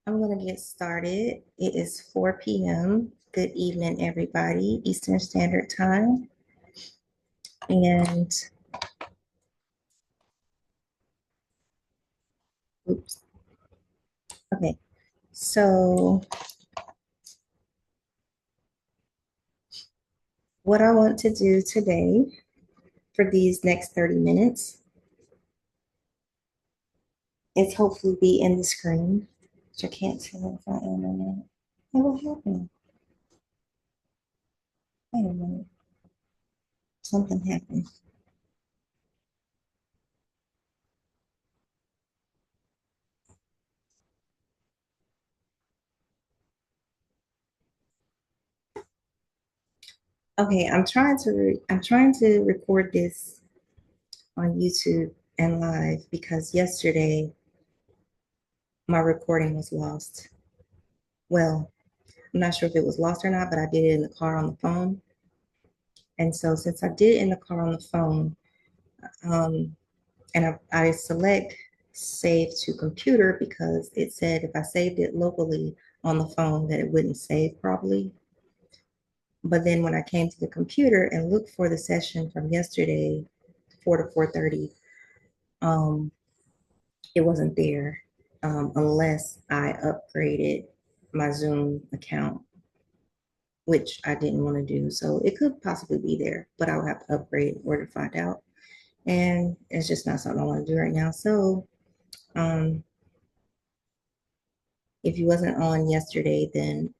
I'm going to get started. It is 4 p.m. Good evening, everybody, Eastern Standard Time. And oops. Okay. So what I want to do today for these next 30 minutes is hopefully be in the screen, which I can't tell if I am or not. Hey, what happened? Wait a minute. Something happened. Okay, I'm trying to record this on YouTube and live because yesterday my recording was lost. Well, I'm not sure if it was lost or not, but I did it in the car on the phone. And so since I did it in the car on the phone, and I select save to computer because it said if I saved it locally on the phone that it wouldn't save properly. But then when I came to the computer and looked for the session from yesterday, 4 to 4:30, it wasn't there unless I upgraded my Zoom account, which I didn't want to do. So it could possibly be there, but I would have to upgrade in order to find out. And it's just not something I want to do right now. So um, if you wasn't on yesterday, then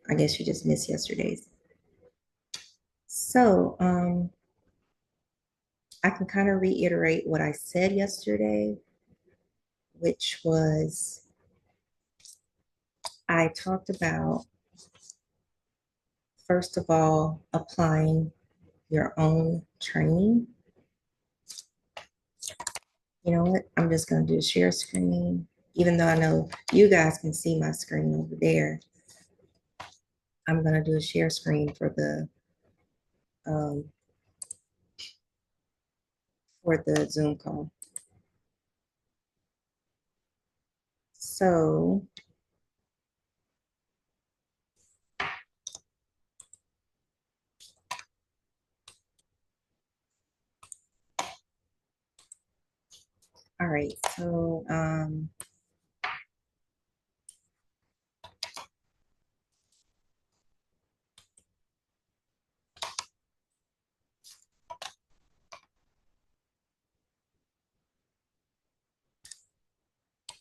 I guess you just missed yesterday's. So I can kind of reiterate what I said yesterday, which was I talked about, first of all, applying your own training. You know what? I'm just going to do a share screen, even though I know you guys can see my screen over there. I'm going to do a share screen for um, the Zoom call. So all right, so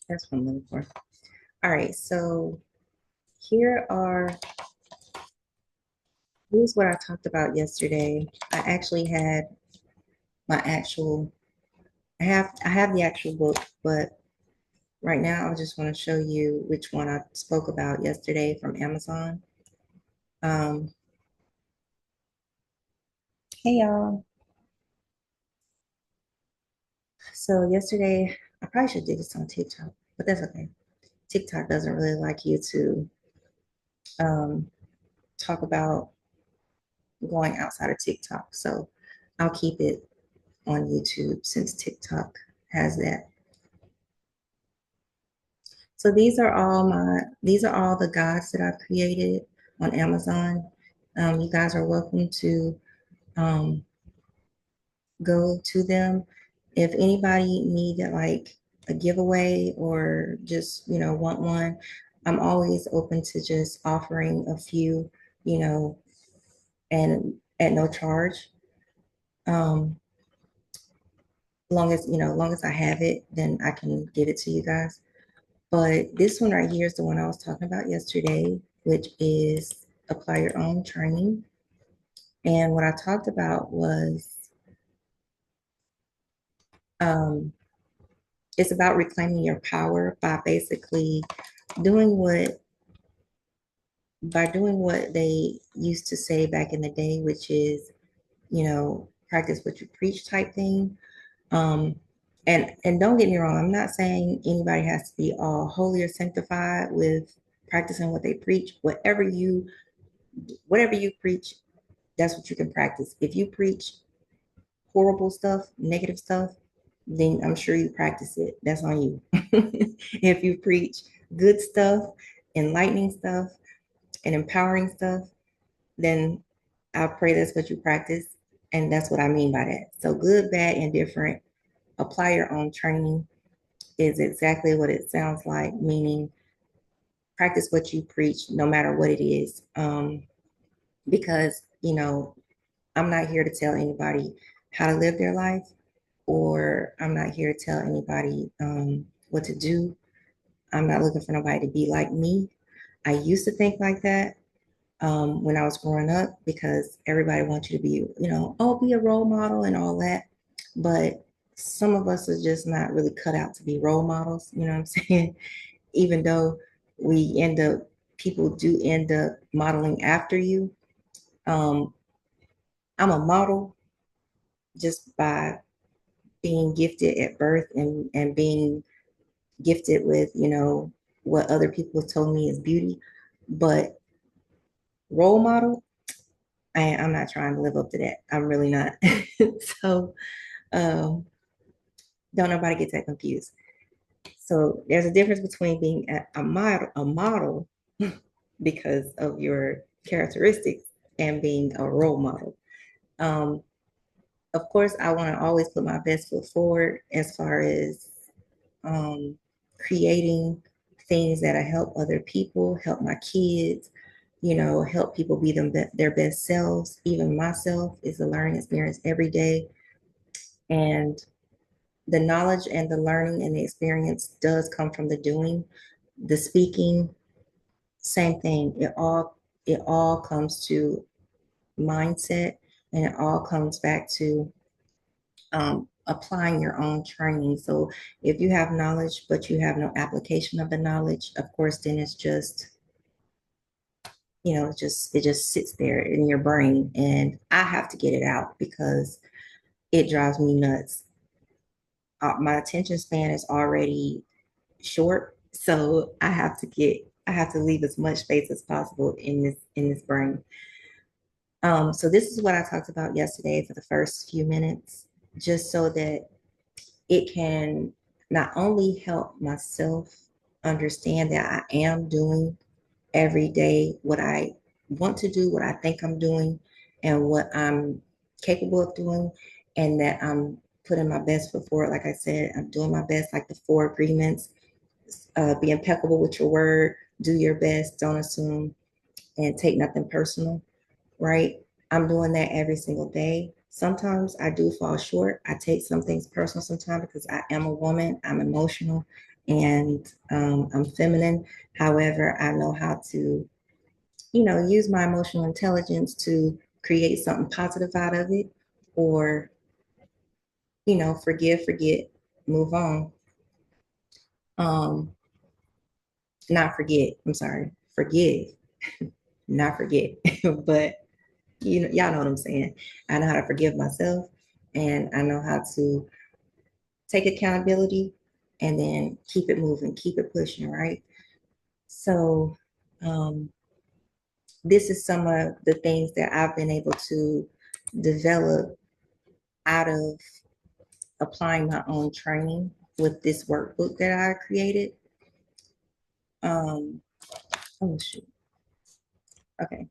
that's what I'm looking for. All right, so here's what I talked about yesterday. I actually had my actual, I have the actual book, but right now I just want to show you which one I spoke about yesterday from Amazon. Um, hey y'all. So yesterday, I probably should do this on TikTok, but that's okay. TikTok doesn't really like you to um, talk about going outside of TikTok. So I'll keep it on YouTube since TikTok has that. So these are all the guides that I've created on Amazon. You guys are welcome to um, go to them. If anybody need like a giveaway or just, want one, I'm always open to just offering a few, you know, and at no charge. Um, long as I have it, then I can give it to you guys. But this one right here is the one I was talking about yesterday, which is apply your own training. And what I talked about was um, it's about reclaiming your power by basically doing what doing what they used to say back in the day, which is, practice what you preach type thing. Um, and don't get me wrong, I'm not saying anybody has to be all holy or sanctified with practicing what they preach. Whatever you preach, that's what you can practice. If you preach horrible stuff, negative stuff, then I'm sure you practice it. That's on you. If you preach good stuff, enlightening stuff, and empowering stuff, then I pray that's what you practice. And that's what I mean by that. So good, bad, indifferent, apply your own training is exactly what it sounds like, meaning practice what you preach, no matter what it is. Because, I'm not here to tell anybody how to live their life, or I'm not here to tell anybody what to do. I'm not looking for nobody to be like me. I used to think like that when I was growing up because everybody wants you to be, oh, be a role model and all that. But some of us are just not really cut out to be role models, you know what I'm saying? Even though people do end up modeling after you. Um, I'm a model just by being gifted at birth and being gifted with, what other people told me is beauty. But role model, I'm not trying to live up to that. I'm really not. So um, don't nobody get that confused. So there's a difference between being a model because of your characteristics and being a role model. Um, of course, I want to always put my best foot forward as far as um, creating things that help other people, help my kids, help people be their best selves. Even myself is a learning experience every day. And the knowledge and the learning and the experience does come from the doing. The speaking, same thing. It all comes to mindset, and it all comes back to applying your own training. So if you have knowledge, but you have no application of the knowledge, of course, then it's just, it just sits there in your brain. And I have to get it out because it drives me nuts. My attention span is already short. So I have to leave as much space as possible in this brain. So this is what I talked about yesterday for the first few minutes, just so that it can not only help myself understand that I am doing every day what I want to do, what I think I'm doing, and what I'm capable of doing, and that I'm putting my best foot forward. Like I said, I'm doing my best, like the 4 agreements. Be impeccable with your word, do your best, don't assume, and take nothing personal, right? I'm doing that every single day. Sometimes I do fall short. I take some things personal sometimes because I am a woman, I'm emotional, and I'm feminine. However, I know how to, use my emotional intelligence to create something positive out of it, or, forgive, forget, move on. Um, Not forget, I'm sorry, forgive, not forget. But y'all know what I'm saying. I know how to forgive myself, and I know how to take accountability and then keep it moving, keep it pushing, right? So um, this is some of the things that I've been able to develop out of applying my own training with this workbook that I created. Um, oh shoot. Okay.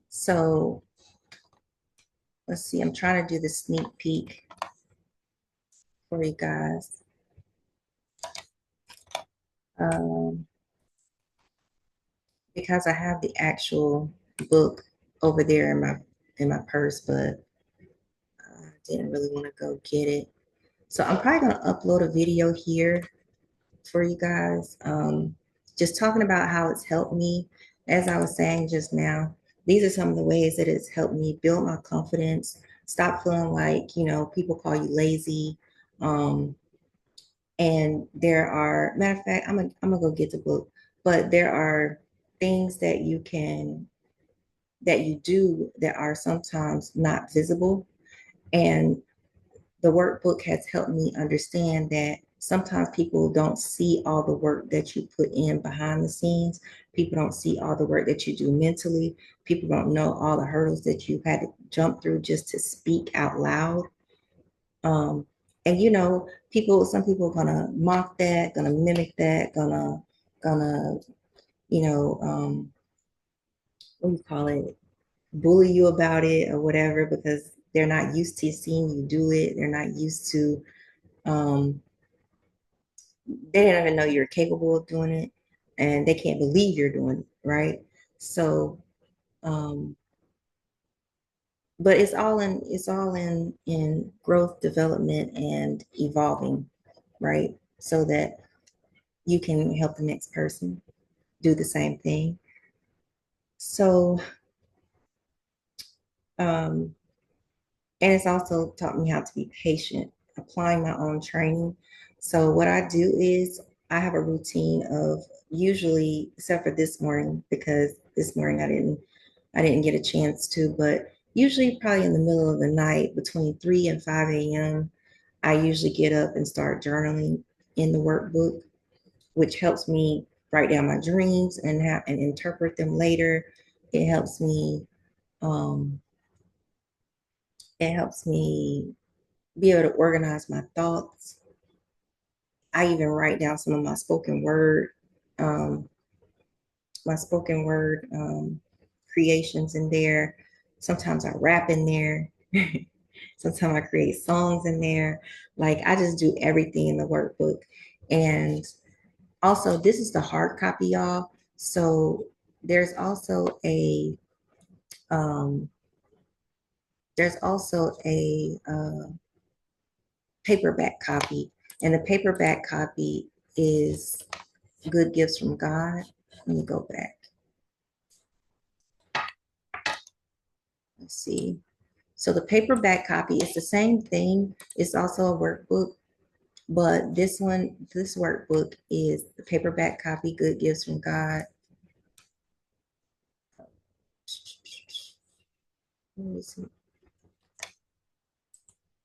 So let's see. I'm trying to do the sneak peek for you guys. Um, because I have the actual book over there in my purse, but I didn't really want to go get it. So I'm probably going to upload a video here for you guys, just talking about how it's helped me. As I was saying just now, these are some of the ways that it's helped me build my confidence, stop feeling like, people call you lazy. And there are, matter of fact, I'm gonna go get the book, but there are things that you do that are sometimes not visible. And the workbook has helped me understand that sometimes people don't see all the work that you put in behind the scenes. People don't see all the work that you do mentally. People don't know all the hurdles that you had to jump through just to speak out loud. And some people are gonna mock that, gonna mimic that, gonna gonna, you know, what do you call it, bully you about it or whatever because they're not used to seeing you do it. They're not used to, um, they didn't even know you're capable of doing it and they can't believe you're doing it, right? So, um, but it's all in growth, development, and evolving, right? So that you can help the next person do the same thing. So, um, and it's also taught me how to be patient, applying my own training. So what I do is I have a routine of usually, except for this morning, because this morning I didn't get a chance to, but usually probably in the middle of the night between 3 and 5 a.m., I usually get up and start journaling in the workbook, which helps me write down my dreams and interpret them later. It helps me um, it helps me be able to organize my thoughts. I even write down some of um, my spoken word creations in there. Sometimes I rap in there. Sometimes I create songs in there. Like I just do everything in the workbook. And also, this is the hard copy, y'all. So there's also a um, paperback copy, and the paperback copy is Good Gifts from God. Let me go back. Let's see. So the paperback copy is the same thing. It's also a workbook, but this workbook is the paperback copy, Good Gifts from God.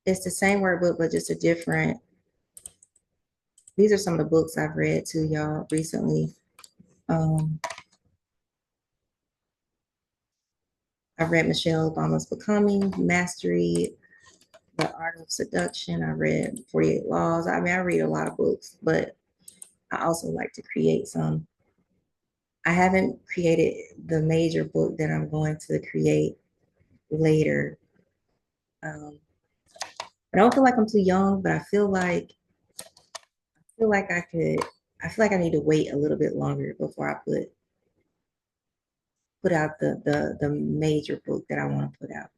It's the same workbook, but just a different. These are some of the books I've read too, y'all, recently. Um, I've read Michelle Obama's Becoming, Mastery, The Art of Seduction. I read 48 Laws. I mean, I read a lot of books, but I also like to create some. I haven't created the major book that I'm going to create later. Um, I don't feel like I'm too young, but feel like I could. I feel like I need to wait a little bit longer before I put out the major book that I want to put out.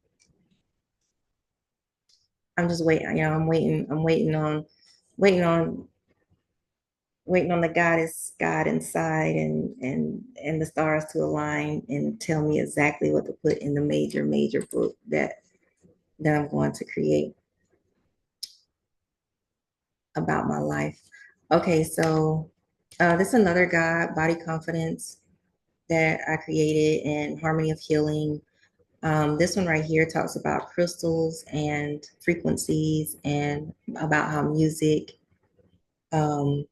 I'm just waiting. You know, I'm waiting. I'm waiting on waiting on the goddess God inside and the stars to align and tell me exactly what to put in the major book that I'm going to create about my life. Okay, so this is another God, Body Confidence, that I created, and Harmony of Healing. This one right here talks about crystals and frequencies and about how music, um,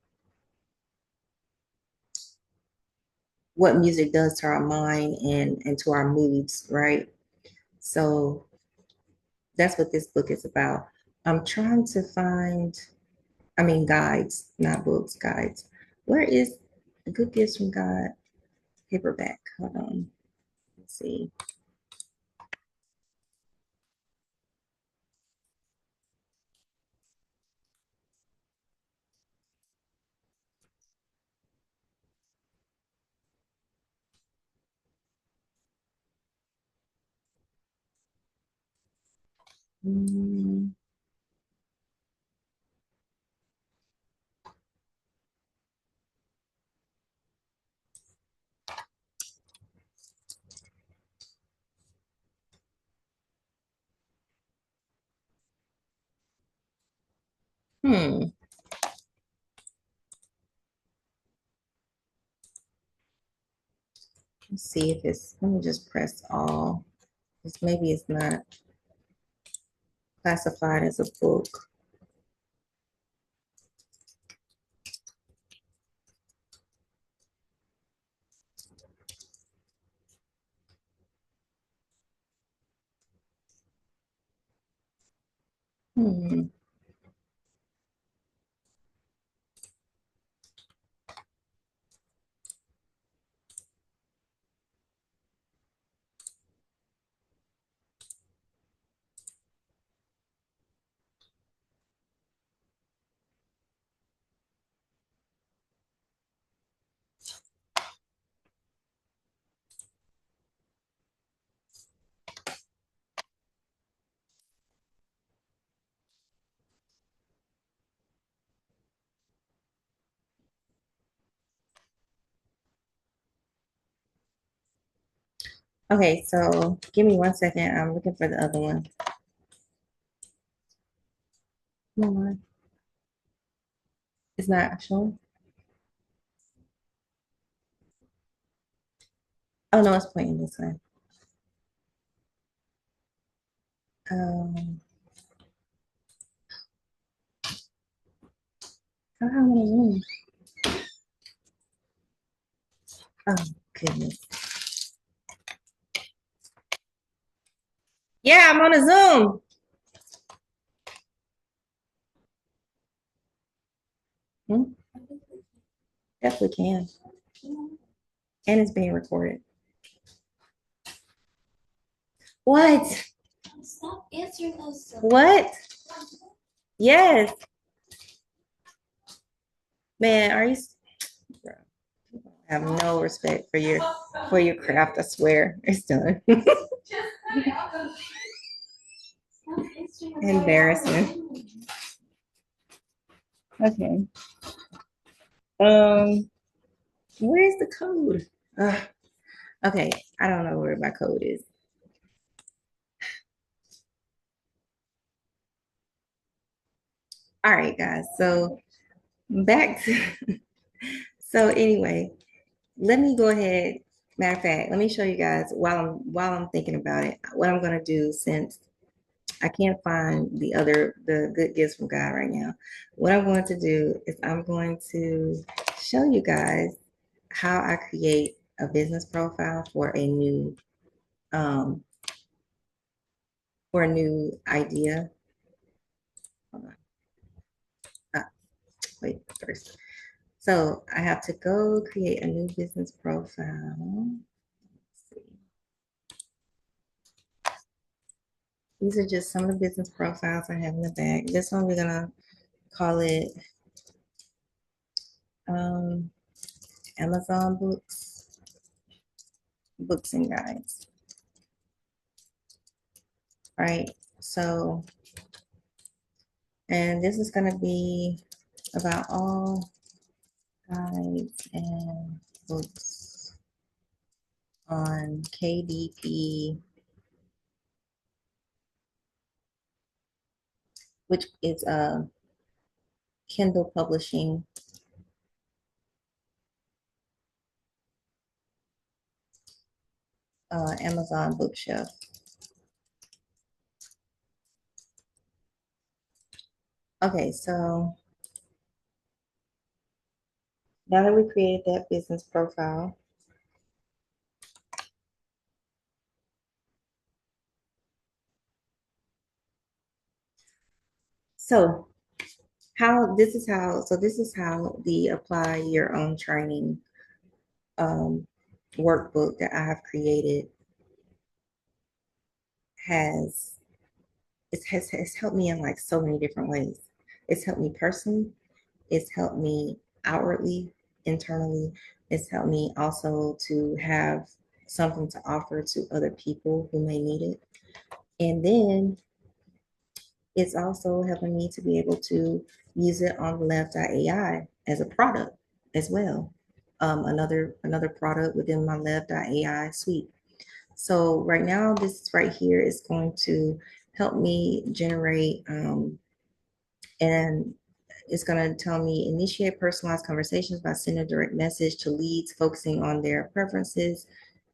what music does to our mind and to our moods, right? So that's what this book is about. I'm trying to find, I mean, guides, not books, guides. Where is Good Gifts from God paperback? Hold on. Let's see. Hmm. Hmm. Let's see if it's, let me just press all. Because maybe it's not classified as a book. Hmm. Okay, so give me 1 second. I'm looking for the other one. Come on. It's not showing. Oh no, it's pointing this way. Um, how do I want to zoom? Oh goodness. Yeah, I'm on a Zoom. Hmm, definitely can. And it's being recorded. What? Stop answering those. What? Yes. Man, are you I have no respect for your craft, I swear. It's done. Embarrassing. Okay. Um, where's the code? Ugh. Okay, I don't know where my code is. All right, guys. So back to so anyway, let me go ahead. Matter of fact, let me show you guys while I'm thinking about it, what I'm gonna do since I can't find the good gifts from God right now. What I'm going to do is I'm going to show you guys how I create a business profile um for a new idea. Hold on. Ah, wait first. So I have to go create a new business profile. These are just some of the business profiles I have in the back. This one we're gonna call it um, Amazon books and guides. Right. So, and this is gonna be about all guides and books on KDP, which is a Kindle publishing Amazon bookshelf. Okay, so now that we created that business profile, so this is how the apply your own training um, workbook that I have created has has helped me in like so many different ways. It's helped me personally. It's helped me outwardly, internally. It's helped me also to have something to offer to other people who may need it. And then it's also helping me to be able to use it on the Left.ai as a product as well. Another product within my Left.ai suite. So right now, this right here is going to help me generate and it's going to tell me initiate personalized conversations by sending a direct message to leads focusing on their preferences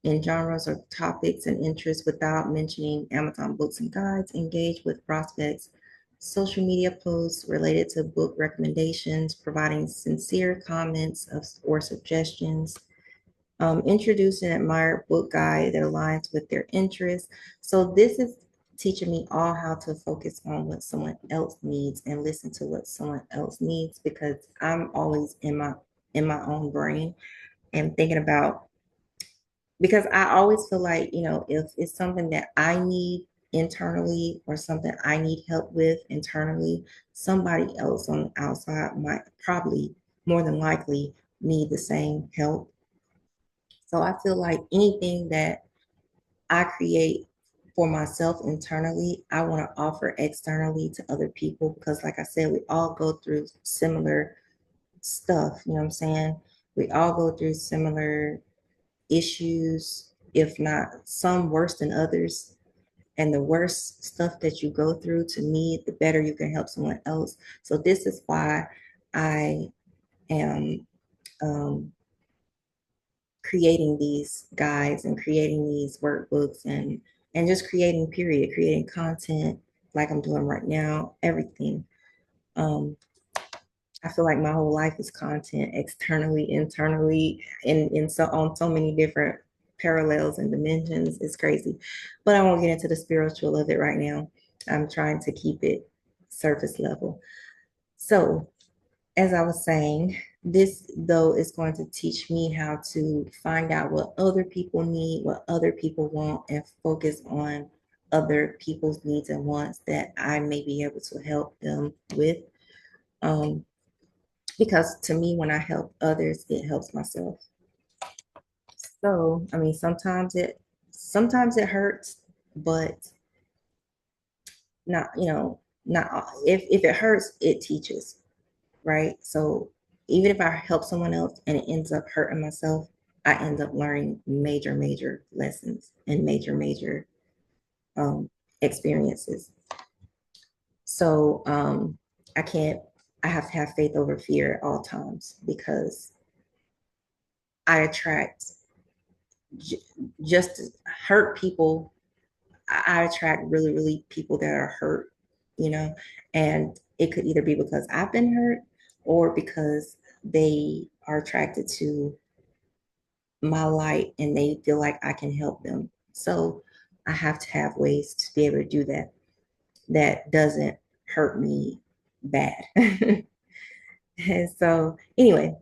in genres or topics and interests without mentioning Amazon books and guides. Engage with prospects. Social media posts related to book recommendations, providing sincere comments or suggestions, introduce an admired book guide that aligns with their interests. So this is teaching me all how to focus on what someone else needs and listen to what someone else needs because I'm always in my own brain and thinking about because I always feel like, if it's something that I need internally or something I need help with internally, somebody else on the outside might probably more than likely need the same help. So I feel like anything that I create for myself internally, I want to offer externally to other people because, like I said, we all go through similar stuff. You know what I'm saying? We all go through similar issues, if not some worse than others. And the worse stuff that you go through, to me, the better you can help someone else. So this is why I am creating these guides and creating these workbooks and just creating period, creating content like I'm doing right now, everything. Um, I feel like my whole life is content, externally, internally, in so on so many different parallels and dimensions. It's crazy. But I won't get into the spiritual of it right now. I'm trying to keep it surface level. So, as I was saying, this though is going to teach me how to find out what other people need, what other people want, and focus on other people's needs and wants that I may be able to help them with. Um, because to me, when I help others, it helps myself. So, I mean, sometimes it hurts, but not, not if it hurts, it teaches, right? So even if I help someone else and it ends up hurting myself, I end up learning major, major lessons and major, major um, experiences. So I can't, I have to have faith over fear at all times because I attract j- just to hurt people. I attract really, really people that are hurt, you know, and it could either be because I've been hurt or because they are attracted to my light and they feel like I can help them. So I have to have ways to be able to do that that doesn't hurt me bad. And so anyway,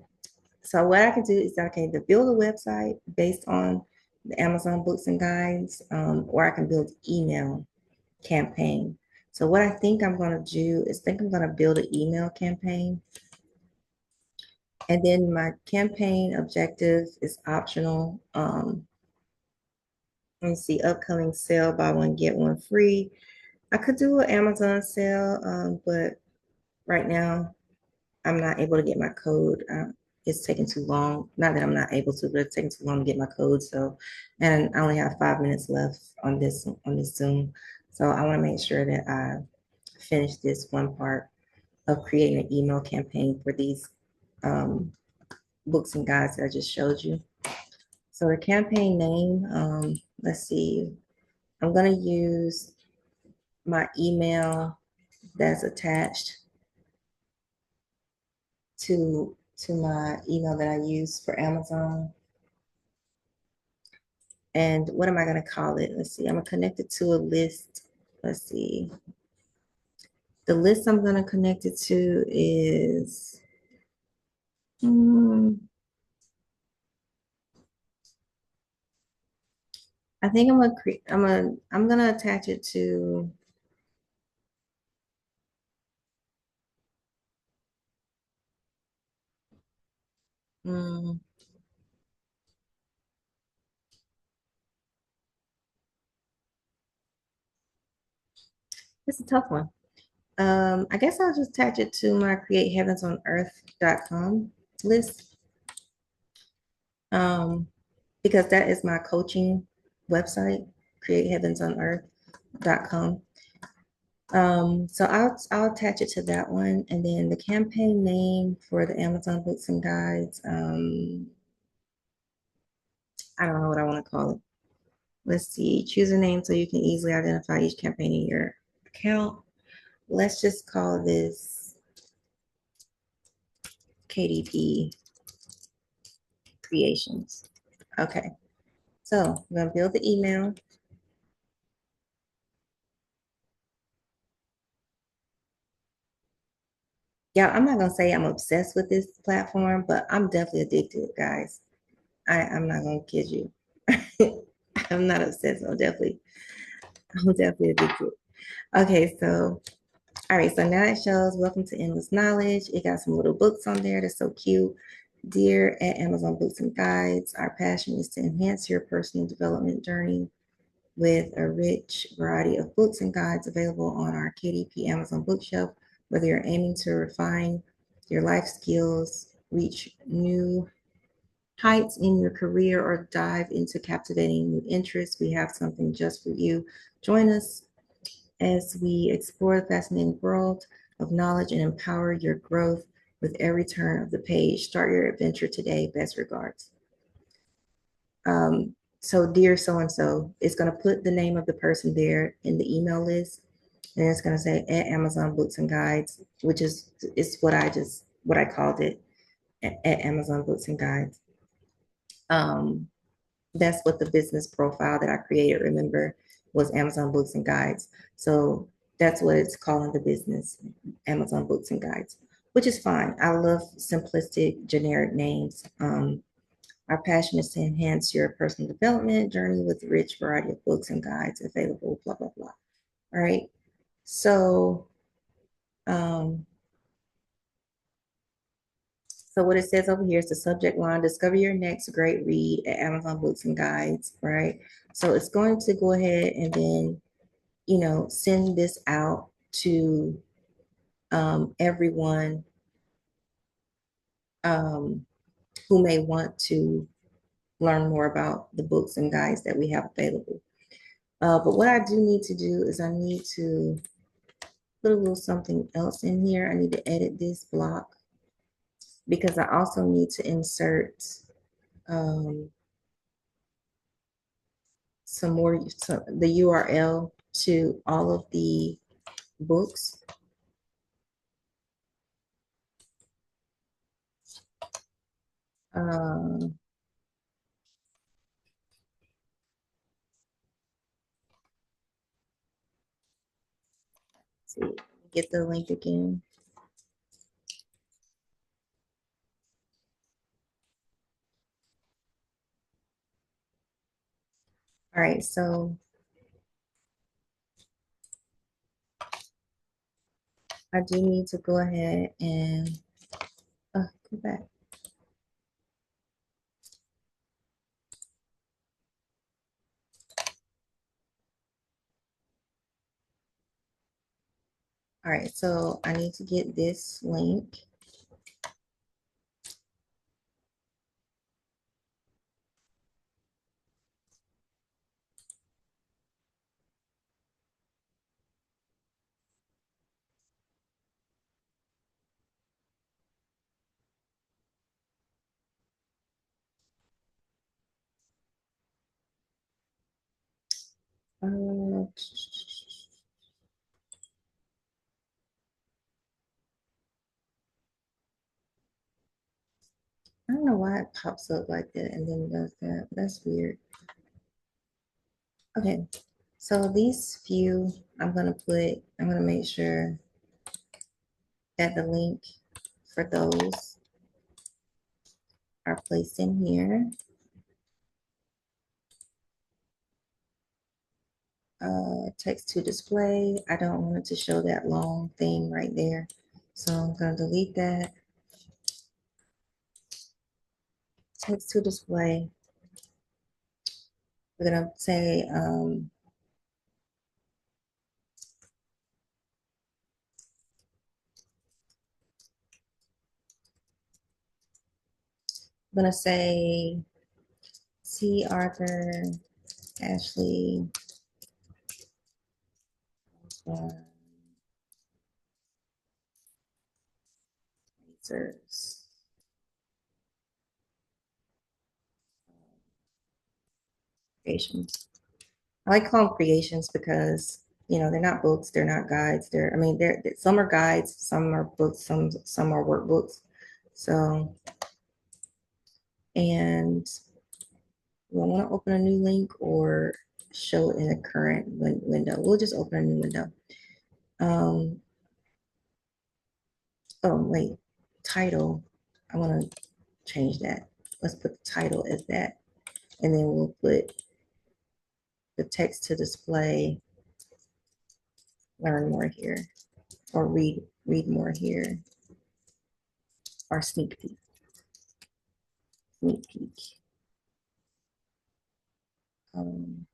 so what I can do is I can either build a website based on the Amazon books and guides, or I can build email campaign. So what I think I'm going to do is think I'm going to build an email campaign. And then my campaign objective is optional. Let me see, upcoming sale, buy one, get one free. I could do an Amazon sale, but right now I'm not able to get my code. It's taking too long. Not that I'm not able to, but it's taking too long to get my code. So, and I only have 5 minutes left on this Zoom. So I want to make sure that I finish this one part of creating an email campaign for these um, books and guides that I just showed you. So the campaign name, let's see, I'm going to use my email that's attached to my email that I use for Amazon. And what am I going to call it? Let's see. I'm going to connect it to a list. Let's see. The list I'm going to connect it to is I think I'm gonna create. I'm gonna attach it to. Um, it's a tough one. I guess I'll just attach it to my createheavensonearth.com list. Um, because that is my coaching website, createheavensonearth.com. So I'll attach it to that one, and then the campaign name for the Amazon books and guides. I don't know what I want to call it. Let's see. Choose a name so you can easily identify each campaign in your account. Let's just call this KDP Creations. Okay. So I'm gonna build the email. Yeah, I'm not gonna say I'm obsessed with this platform, but I'm definitely addicted, guys. I'm not gonna kid you. I'm not obsessed. I'm definitely addicted. Okay, so all right, so now it shows welcome to Endless Knowledge. It got some little books on there that's so cute. Dear at Amazon Books and Guides, our passion is to enhance your personal development journey with a rich variety of books and guides available on our KDP Amazon bookshelf. Whether you're aiming to refine your life skills, reach new heights in your career or dive into captivating new interests, we have something just for you. Join us as we explore the fascinating world of knowledge and empower your growth with every turn of the page. Start your adventure today. Best regards. So dear so-and-so, it's going to put the name of the person there in the email list. And it's going to say at Amazon Books and Guides, which is what I called it at Amazon Books and Guides. That's what the business profile that I created, remember, was Amazon Books and Guides. So that's what it's calling the business, Amazon Books and Guides, which is fine. I love simplistic, generic names. Our passion is to enhance your personal development journey with a rich variety of books and guides available, blah, blah, blah. All right. So, um, so what it says over here is the subject line, discover your next great read at Amazon Books and Guides, right? So it's going to go ahead and then, send this out to everyone um, who may want to learn more about the books and guides that we have available. But what I do need to do is I need to put a little something else in here. I need to edit this block because I also need to insert um, the URL to all of the books. Um, see, get the link again. All right, so I do need to go ahead and go back. All right, so I need to get this link. Uh, I don't know why it pops up like that and then does that. That's weird. Okay, so these few, I'm gonna make sure that the link for those are placed in here. Text to display. I don't want it to show that long thing right there. So I'm gonna delete that. Text to display. We're gonna say, I'm gonna say, C. Arthur, Ashley, Razors. Creations. I like calling them creations because they're not books, they're not guides. They're some are guides, some are books, some are workbooks. So, and we want to open a new link or show it in a current window. We'll just open a new window. Oh wait, title. I want to change that. Let's put the title as that, and then we'll put the text to display. Learn more here, or read more here, or sneak peek. Sneak peek. Um,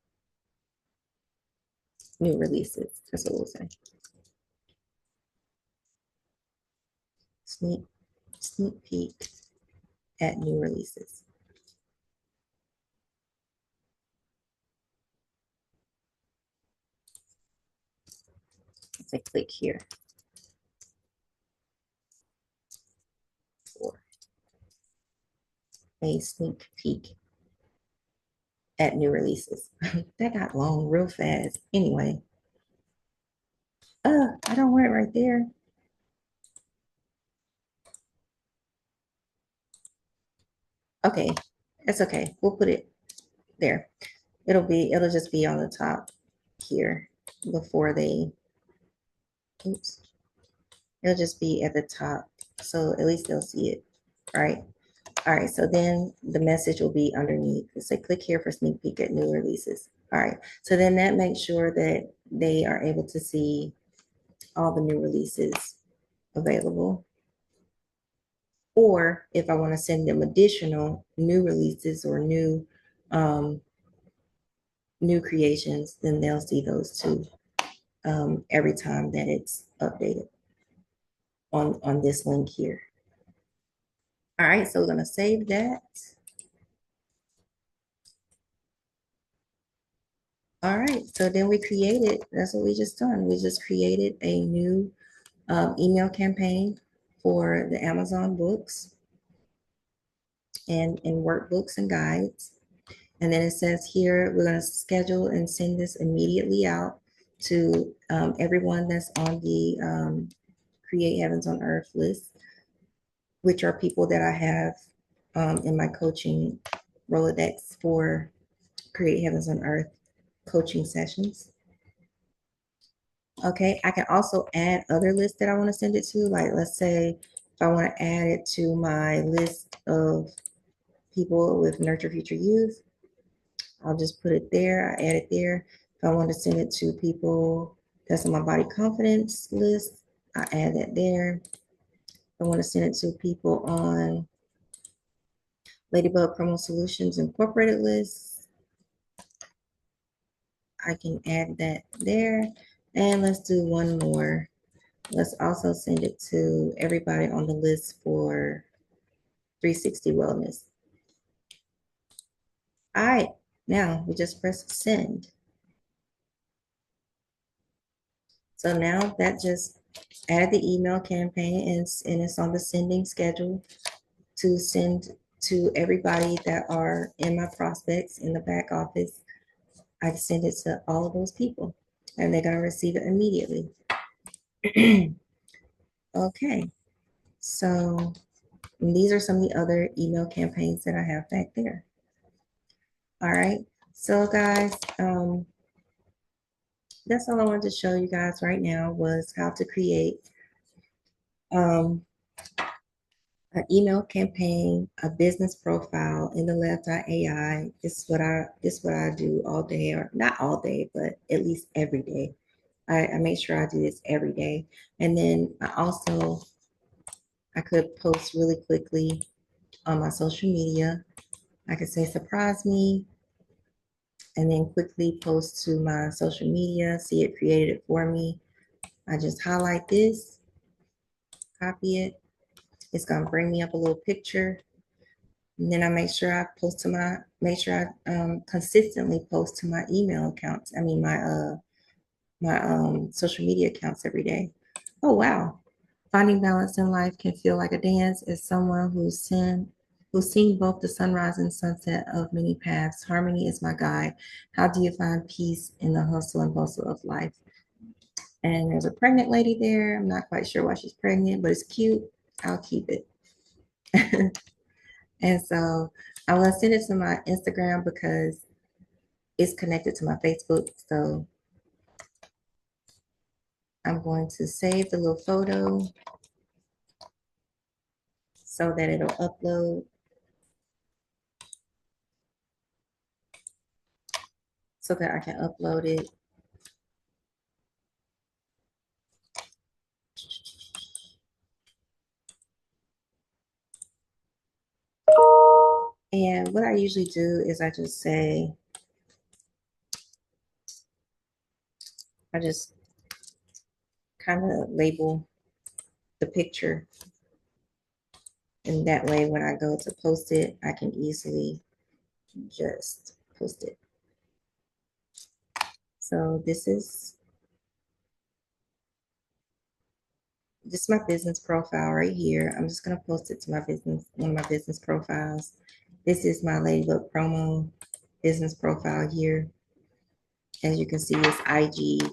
New releases. That's what we'll say. Sneak peek at new releases. say click here for a sneak peek at new releases. That got long real fast. Anyway, I don't want it right there. Okay, that's okay. We'll put it there. It'll just be on the top here before they, oops. It'll just be at the top. So at least they'll see it, right? All right, so then the message will be underneath. It'll say click here for sneak peek at new releases. All right, so then that makes sure that they are able to see all the new releases available. Or if I want to send them additional new releases or um, new creations, then they'll see those too every time that it's updated on this link here. All right, so we're going to save that. All right, so then we created, that's what we just done. We just created a new email campaign for the Amazon books and workbooks and guides. And then it says here, we're going to schedule and send this immediately out to everyone that's on the Create Heavens on Earth list, which are people that I have in my coaching Rolodex for Create Heavens on Earth coaching sessions. Okay, I can also add other lists that I want to send it to. Like, let's say if I want to add it to my list of people with Nurture Future Youth, I'll just put it there. I add it there. If I want to send it to people that's on my body confidence list, I add that there. If I want to send it to people on Ladybug Promo Solutions Incorporated list, I can add that there. And let's do one more. Let's also send it to everybody on the list for 360 Wellness. All right, now we just press send. So now that just added the email campaign and it's on the sending schedule to send to everybody that are in my prospects in the back office. I send it to all of those people and they're going to receive it immediately. Okay, so these are some of the other email campaigns that I have back there. All right, so guys, that's all I wanted to show you guys right now was how to create an email campaign, a business profile in the lab.ai. This is what I do all day, or not all day, but at least every day. I make sure I do this every day. And then I could post really quickly on my social media. I could say surprise me and then quickly post to my social media, see it created it for me. I just highlight this, copy it. It's gonna bring me up a little picture. And then I make sure I post to make sure I consistently post to my email accounts. I mean, my social media accounts every day. Oh, wow. Finding balance in life can feel like a dance as someone who's seen both the sunrise and sunset of many paths. Harmony is my guide. How do you find peace in the hustle and bustle of life? And there's a pregnant lady there. I'm not quite sure why she's pregnant, but it's cute. I'll keep it. And so I'm going to send it to my Instagram because it's connected to my Facebook. So I'm going to save the little photo so that it'll upload. So that I can upload it. And what I usually do is I just say, I just kind of label the picture. And that way, when I go to post it, I can easily just post it. So this is this is my business profile right here. I'm just gonna post it to my business, one of my business profiles. This is my Ladybug promo business profile here. As you can see, it's IG.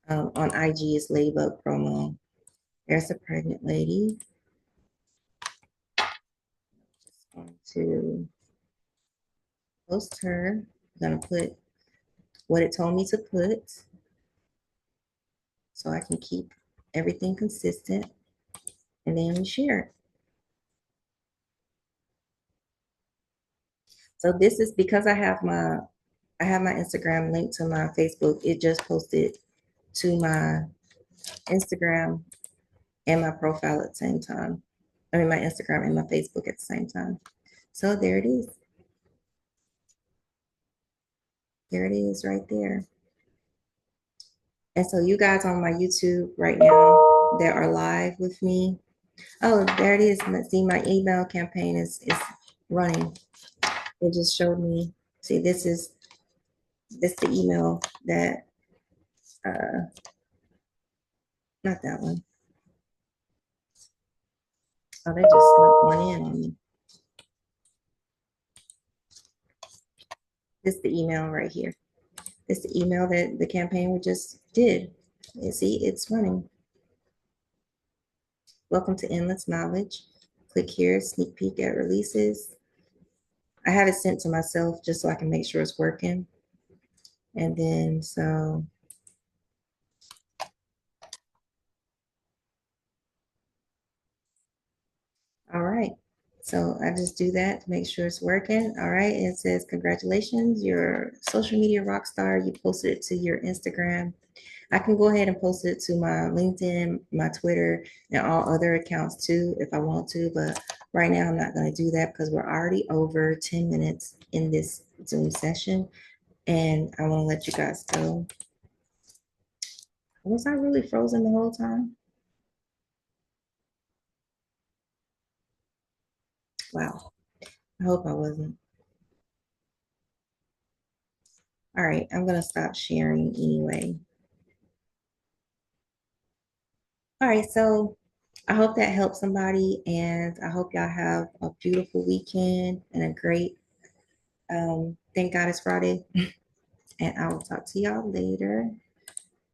On IG, it's Ladybug promo. There's a pregnant lady. Just going to post her. I'm gonna put what it told me to put so I can keep everything consistent, and then we share it. So this is because I have my Instagram linked to my Facebook. It just posted to my Instagram and my profile at the same time. I mean, my Instagram and my Facebook at the same time. So there it is. There it is right there. And so you guys on my YouTube right now that are live with me. Oh, there it is. Let's see, my email campaign is running. It just showed me. See, this the email that not that one. Oh, they just snuck one in on me. This the email right here. This the email that the campaign we just did. You see, it's running. Welcome to Endless Knowledge. Click here, sneak peek at releases. I have it sent to myself just so I can make sure it's working. And then so all right. So I just do that to make sure it's working. All right. It says, congratulations, you're a social media rock star. You posted it to your Instagram. I can go ahead and post it to my LinkedIn, my Twitter, and all other accounts too if I want to. But right now, I'm not going to do that because we're already over 10 minutes in this Zoom session. And I want to let you guys go. Was I really frozen the whole time? Wow. I hope I wasn't. All right. I'm going to stop sharing anyway. All right. So I hope that helps somebody. And I hope y'all have a beautiful weekend and a great, thank God it's Friday. And I will talk to y'all later.